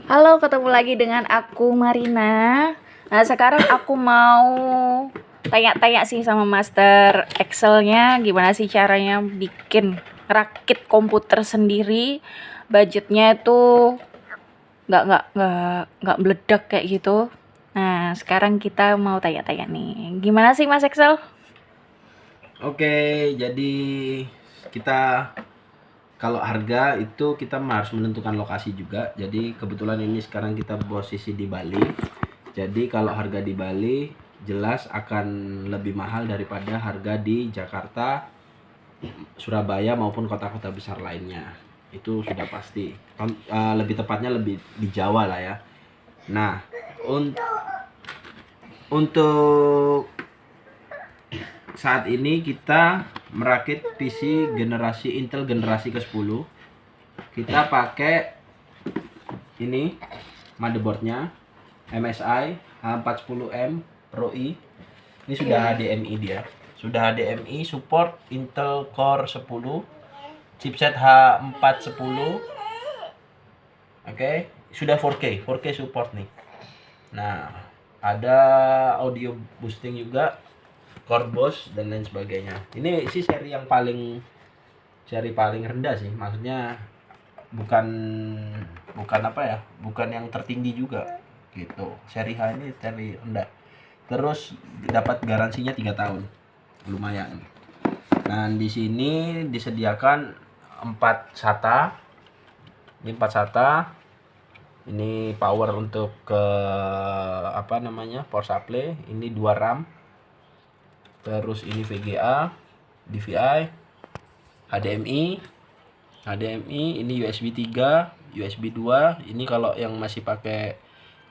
Halo, ketemu lagi dengan aku Marina. Nah, sekarang aku mau tanya-tanya sih sama Master Excel-nya gimana sih caranya bikin rakit komputer sendiri. Budgetnya itu nggak meledak kayak gitu. Nah, sekarang kita mau tanya-tanya nih. Gimana sih Mas Excel? Oke, jadi kita kalau harga itu kita harus menentukan lokasi juga. Jadi kebetulan ini sekarang kita posisi di Bali. Jadi kalau harga di Bali jelas akan lebih mahal daripada harga di Jakarta, Surabaya maupun kota-kota besar lainnya. Itu sudah pasti. Lebih tepatnya lebih di Jawa lah ya. Nah, untuk saat ini kita merakit PC generasi Intel generasi ke-10. Kita pakai ini motherboardnya MSI H410M Pro i. Ini sudah HDMI dia. Sudah HDMI, support Intel Core 10, chipset H410. Oke, sudah 4K, 4K support nih. Nah, ada audio boosting juga, core boss dan lain sebagainya. Ini sih seri paling rendah sih, maksudnya bukan bukan apa ya, bukan yang tertinggi juga gitu. Seri H ini seri rendah. Terus dapat garansinya 3 tahun, lumayan. Nah, di sini disediakan 4 SATA. Ini 4 SATA. Ini power untuk ke power supply. Ini 2 RAM. Terus ini VGA, DVI, HDMI, ini USB 3, USB 2. Ini kalau yang masih pakai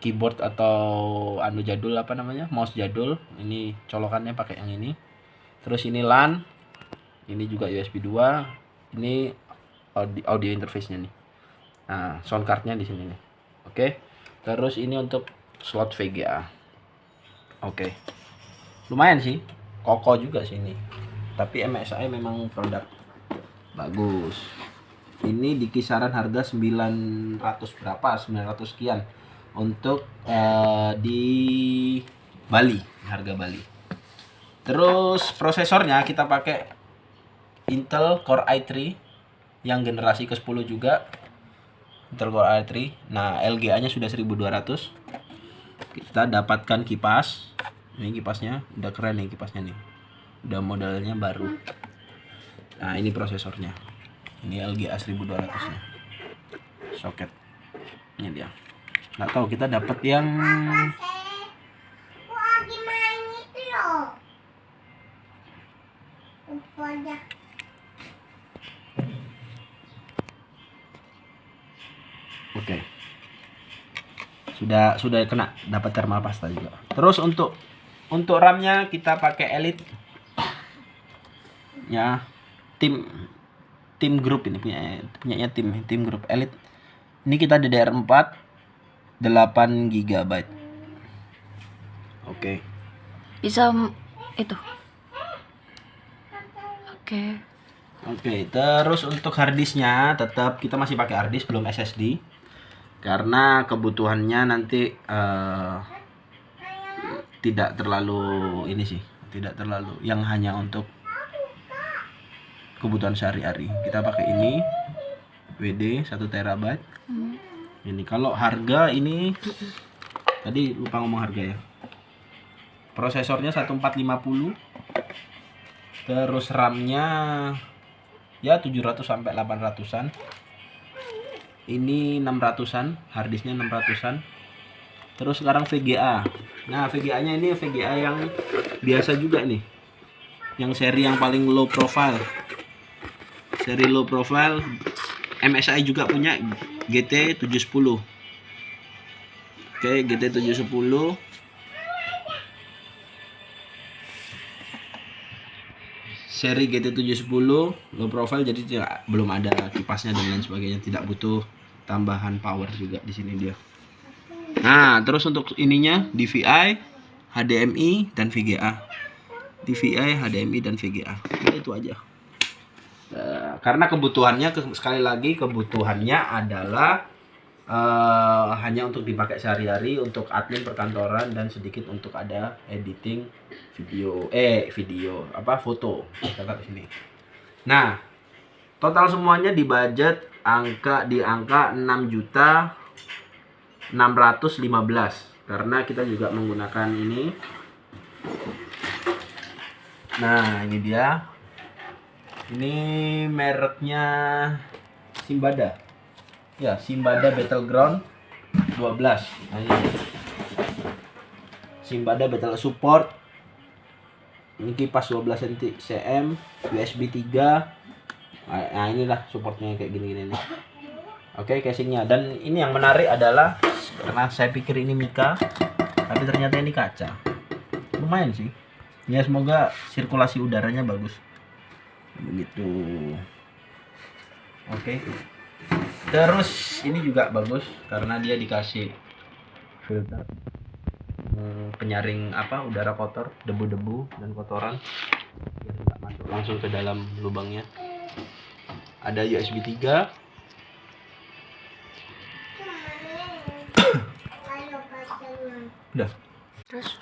keyboard atau jadul mouse jadul, ini colokannya pakai yang ini. Terus ini LAN. Ini juga USB 2. Ini audio interface-nya nih. Nah, sound card-nya di sini nih. Oke. Terus ini untuk slot VGA. Oke. Lumayan sih. Kokoh juga sini. Tapi MSI memang produk bagus. Ini di kisaran harga 900 berapa? 900 sekian untuk di Bali, harga Bali. Terus prosesornya kita pakai Intel Core i3 yang generasi ke-10 juga. Intel Core i3. Nah, LGA-nya sudah 1200. Kita dapatkan kipas. Ini kipasnya udah keren nih, kipasnya nih. Udah modelnya baru. Nah, ini prosesornya. Ini LGA 1200-nya. Soket. Ini dia. Nggak tahu kita dapat yang Oke. Sudah kena, dapat thermal pasta juga. Terus untuk RAM-nya kita pakai Elite. Ya, tim grup ini punyanya tim grup Elite. Ini kita DDR4 8 GB. Oke. Bisa itu. Oke. Oke, terus untuk harddisknya tetap kita masih pakai harddisk, belum SSD. Karena kebutuhannya nanti tidak terlalu tidak terlalu yang hanya untuk kebutuhan sehari-hari. Kita pakai ini WD 1 TB. Ini kalau harga ini tadi lupa ngomong harga ya. Prosesornya 1450. Terus RAM-nya ya 700 sampai 800-an. Ini 600-an, harddisknya 600-an. Terus sekarang VGA. Nah, VGA-nya ini VGA yang biasa juga nih. Yang seri yang paling low profile. Seri low profile MSI juga punya GT710. Oke, GT710. Seri GT710 low profile, jadi belum ada kipasnya dan lain sebagainya, tidak butuh tambahan power juga di sini dia. Nah, terus untuk ininya DVI, HDMI dan VGA. DVI, HDMI dan VGA. Nah, itu aja. Karena kebutuhannya sekali lagi kebutuhannya adalah hanya untuk dipakai sehari-hari untuk admin perkantoran dan sedikit untuk ada editing video foto kita taruh sini. Nah, total semuanya di budget di angka 6.615 karena kita juga menggunakan ini. Nah, ini dia. Ini mereknya Simbada. Ya, Simbada Battleground 12. Nah, ini. Simbada Battle Support. Ini kipas 12 cm, USB 3. Nah, inilah supportnya kayak gini-gini nih. Oke, casingnya. Dan ini yang menarik adalah karena saya pikir ini mika, tapi ternyata ini kaca. Lumayan sih. Ya, semoga sirkulasi udaranya bagus. Begitu. Oke. Terus ini juga bagus karena dia dikasih filter penyaring udara kotor, debu-debu dan kotoran biar nggak masuk langsung ke dalam lubangnya. Ada USB 3. Udah. Terus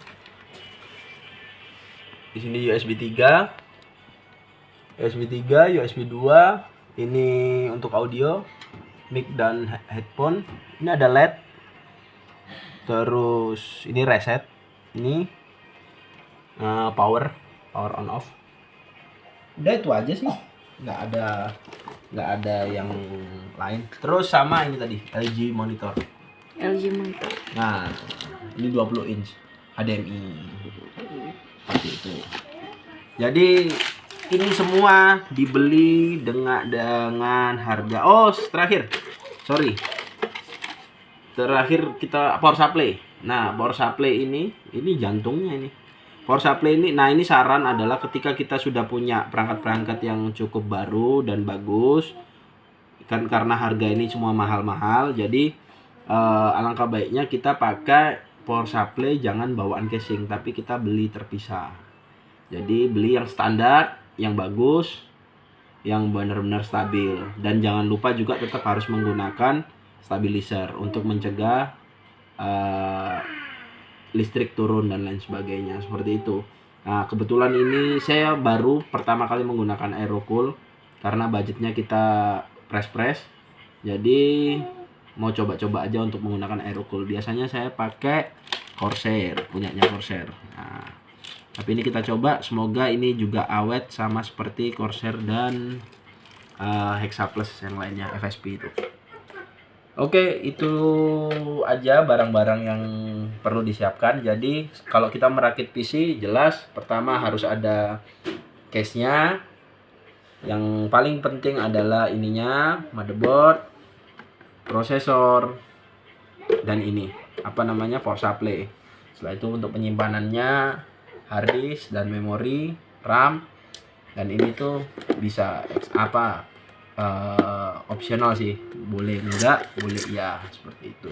Di sini USB 3. USB 3, USB 2. Ini untuk audio, mic dan headphone. Ini ada LED. Terus ini reset. Ini power on off. Udah itu aja sih. Nggak ada yang lain. Terus sama ini tadi LG monitor. Nah, ini 20 inch HDMI. Seperti itu. Jadi ini semua dibeli dengan harga. Terakhir kita power supply. Nah, power supply ini jantungnya ini. Power supply ini, nah ini saran adalah ketika kita sudah punya perangkat-perangkat yang cukup baru dan bagus, kan karena harga ini semua mahal-mahal, jadi alangkah baiknya kita pakai power supply jangan bawaan casing, tapi kita beli terpisah. Jadi beli yang standar, yang bagus, yang benar-benar stabil, dan jangan lupa juga tetap harus menggunakan stabilizer untuk mencegah listrik turun dan lain sebagainya, seperti itu. Nah, kebetulan ini saya baru pertama kali menggunakan Aerocool karena budgetnya kita press. Jadi mau coba-coba aja untuk menggunakan Aerocool. Biasanya saya pakai Corsair, punyanya Corsair. Nah, tapi ini kita coba, semoga ini juga awet sama seperti Corsair dan Hexa Plus yang lainnya, FSP itu. Oke, itu aja barang-barang yang perlu disiapkan. Jadi kalau kita merakit PC, jelas pertama harus ada case-nya. Yang paling penting adalah ininya, motherboard, prosesor, dan ini power supply. Setelah itu untuk penyimpanannya, hard disk dan memori, RAM. Dan ini tuh bisa opsional sih, boleh enggak, boleh iya, seperti itu.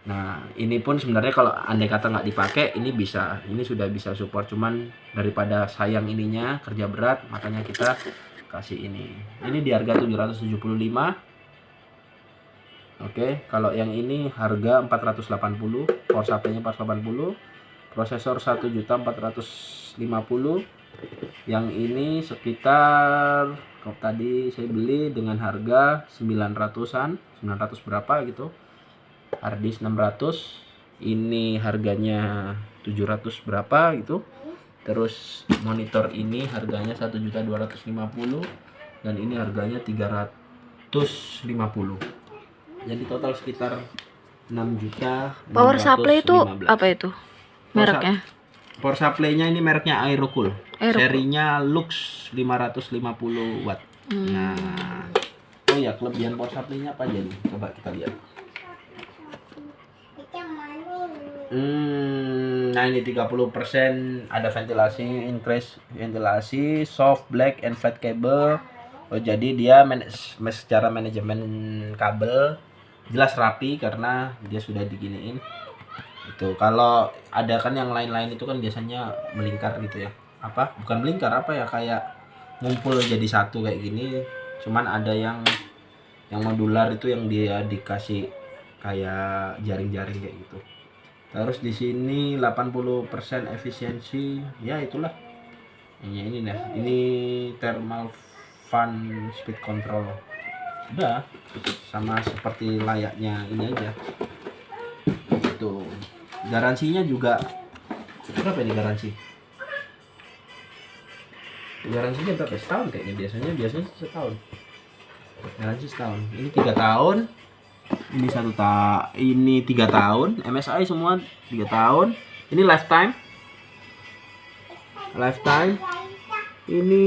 Nah, ini pun sebenarnya kalau andai kata nggak dipakai, ini sudah bisa support, cuman daripada sayang ininya kerja berat, makanya kita kasih ini di harga 775. Oke, kalau yang ini harga 480, power supply-nya 480, prosesor 1.450.000. Yang ini sekitar, kalau tadi saya beli dengan harga 900-an, 900 berapa gitu. Hard disk 600, ini harganya 700 berapa gitu. Terus monitor ini harganya 1.250.000 dan ini harganya 350. Jadi total sekitar 6.615.000. power supply itu apa itu? Mereknya? Power supply-nya ini mereknya Aerocool. Serinya Lux 550 watt. Nah, oh ya, kelebihan power supply-nya apa aja nih? Coba kita lihat. Nah ini 30% ada ventilasi, soft, black, and flat cable. Oh, jadi dia secara manajemen kabel jelas rapi karena dia sudah diginiin. Itu kalau ada kan yang lain-lain itu kan biasanya melingkar gitu ya. Bukan melingkar kayak ngumpul jadi satu kayak gini. Cuman ada yang Yang modular itu yang dia dikasih kayak jaring-jaring kayak gitu. Terus di sini 80% efisiensi, ya itulah. Ini nah, ini thermal fan speed control. Udah sama seperti layaknya ini aja. Itu. Garansinya juga berapa ini garansi? Garansinya berapa? Setahun kayaknya biasanya setahun. Garansi setahun. Ini 3 tahun. Ini ini 3 tahun. MSI semua 3 tahun. Ini lifetime. Ini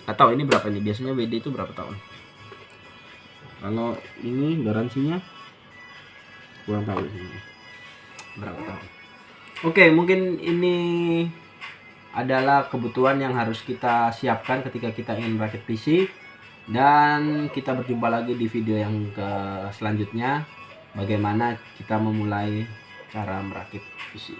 nggak tahu ini berapa nih. Biasanya WD itu berapa tahun? Kalau ini garansinya kurang tahu ini berapa tahun. Oke, mungkin ini adalah kebutuhan yang harus kita siapkan ketika kita ingin merakit PC. Dan kita berjumpa lagi di video yang selanjutnya, bagaimana kita memulai cara merakit PC.